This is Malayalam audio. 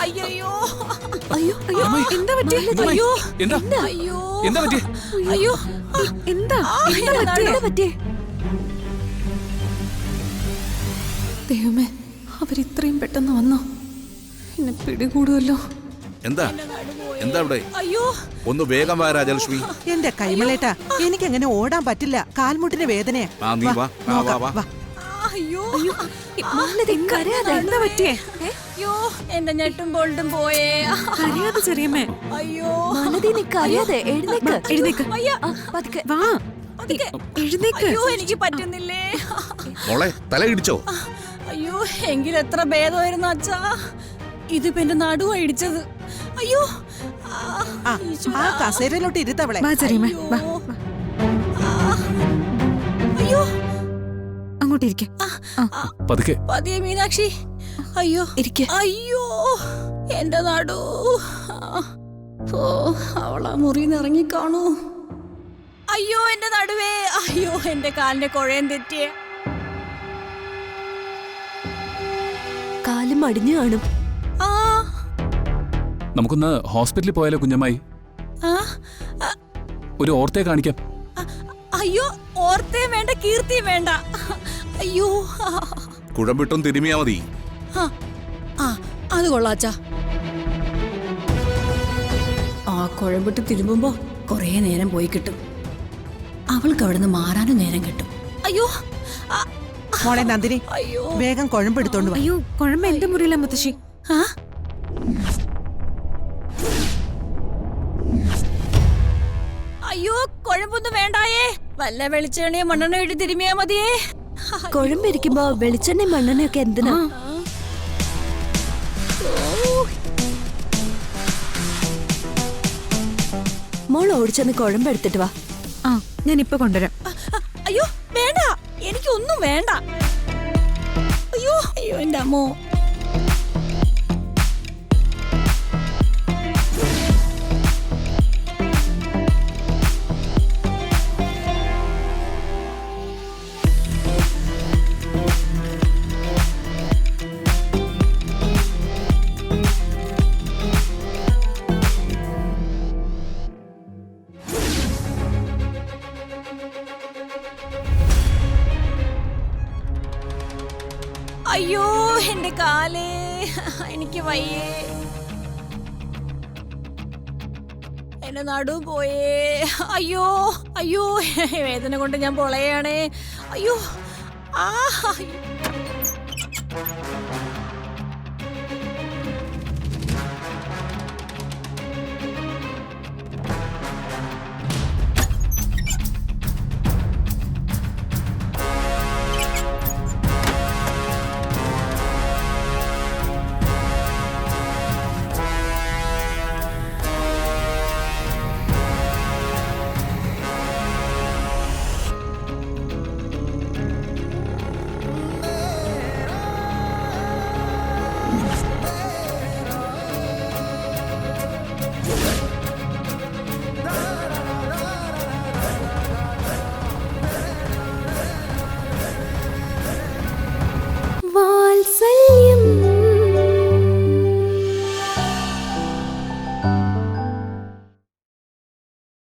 അയ്യോ അയ്യോ അയ്യോ എന്താ പറ്റി? അയ്യോ എന്താ അയ്യോ എന്താ പറ്റി? അയ്യോ എന്താ പറ്റി? ദൈവമേ, അവരിത്രയും പെട്ടെന്ന് വന്നോ? എന്നെ പിടികൂടുമല്ലോ. എന്താ എന്താ ഇവിടെ? അയ്യോ ഒന്ന് വേഗം വാ രാജലക്ഷ്മി. എന്റെ കൈമളേട്ടാ, എനിക്കങ്ങനെ ഓടാൻ പറ്റില്ല. കാൽമുട്ടിന് വേദനയാ. നീ വാ വാ വാ വാ. അയ്യോ എന്താ പറ്റിയേ? അയ്യോ എന്റെ ഞെട്ടും ബോൾട്ടും പോയേ. അറിയാതെ ചെറിയമ്മേ. അയ്യോ അറിയാതെ എഴുന്നേക്ക്. അയ്യ വാ എഴുന്നേക്ക്. അയ്യോ എനിക്ക് പറ്റുന്നില്ലേ. മോളെ തല ഇടിച്ചോ? അയ്യോ എങ്കിൽ എത്ര ഭേദമായിരുന്നു അച്ഛാ. ഇതിപ്പോ എന്റെ നടുവാ ഇടിച്ചത്. അയ്യോ ആ കസേരയിലോട്ട് ഇരുത്തവളെ. വാ ചെറിയമ്മേ, വാ. അയ്യോ അങ്ങോട്ട് ഇരിക്കെ. പതുക്കെ. പതിയെ മീനാക്ഷി. അയ്യോ ഇരിക്കെ. അയ്യോ എന്റെ നടു. ഓ അവളാ മുറിന്ന് ഇറങ്ങിക്കാണൂ. അയ്യോ എന്റെ നടുവേ. അയ്യോ എന്റെ കാലിന്റെ കുഴയം തെറ്റിയേ. കാലും അടിഞ്ഞു കാണും. ആ നമുക്കൊന്ന് ഹോസ്പിറ്റലിൽ പോയാലോ കുഞ്ഞമ്മായി? ആ ഒരു ഓർത്തെ കാണിക്കാം. അയ്യോ ഓർത്തേം വേണ്ട കീർത്തിയും വേണ്ട. അയ്യോ കുഴമ്പിട്ടും തിരുമിയാ മതി. അത് കൊള്ളാച്ചാ. ആ കുഴമ്പിട്ട് തിരുമ്പുമ്പോ കൊറേ നേരം പോയി കിട്ടും. അവൾക്ക് അവിടുന്ന് മാറാനും നേരം കിട്ടും. അയ്യോ മോളെ നന്ദിനി, അയ്യോ വേഗം കുഴമ്പെടുത്തോണ്ട് വാ. അയ്യോ കുഴമ്പ് എന്റെ മുറിയില്ല മുത്തശ്ശി. അയ്യോ കുഴമ്പൊന്നും വേണ്ടായേ. വല്ല വെളിച്ചെണ്ണയോ മണ്ണെണ്ണ ഇട്ട് തിരുമിയാ മതിയേ. കുഴമ്പിരിക്കുമ്പോ വെളിച്ചെണ്ണ മണ്ണെണ്ണയൊക്കെ എന്തിനാ? മോൾ ഓടിച്ചെന്ന് കുഴമ്പെടുത്തിട്ട് വാ. ഞാൻ ഇപ്പൊ കൊണ്ടുവരാം. അയ്യോ വേണ്ട, എനിക്കൊന്നും വേണ്ട. അയ്യോ അയ്യോ എന്റെ അമ്മോ. അയ്യോ എന്റെ കാലേ, എനിക്ക് വയ്യേ. എന്റെ നടു പോയേ. അയ്യോ അയ്യോ വേദന കൊണ്ട് ഞാൻ പൊളയാണേ. അയ്യോ ആ